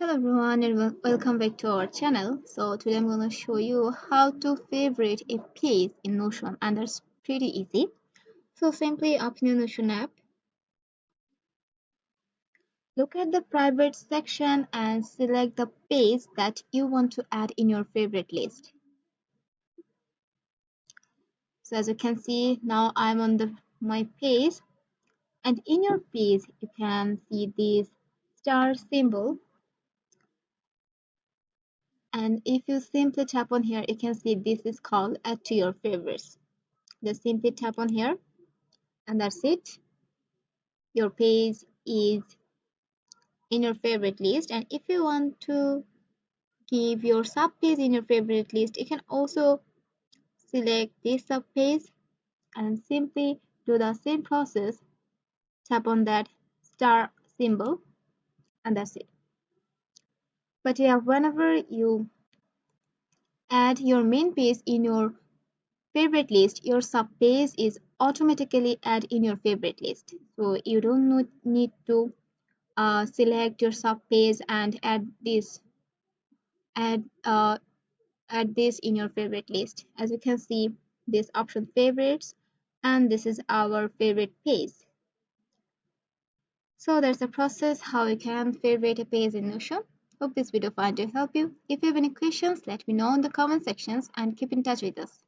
Hello everyone and welcome back to our channel. So today I'm going to show you how to favorite a page in Notion, and that's pretty easy. So simply open your Notion app, look at the private section and select the page that you want to add in your favorite list. So as you can see now I'm on my page, and in your page you can see this star symbol, and if you simply tap on here you can see this is called add to your favorites. Just simply tap on here and that's it. Your page is in your favorite list, and if you want to give your sub page in your favorite list you can also select this sub page and simply do the same process. Tap on that star symbol and that's it. But yeah, whenever you add your main page in your favorite list, your sub page is automatically add in your favorite list, so you don't need to select your sub page and add add this in your favorite list. As you can see, this option favorites, and this is our favorite page. So that's the process how you can favorite a page in Notion. Hope this video find to help you. If you have any questions, let me know in the comment sections and keep in touch with us.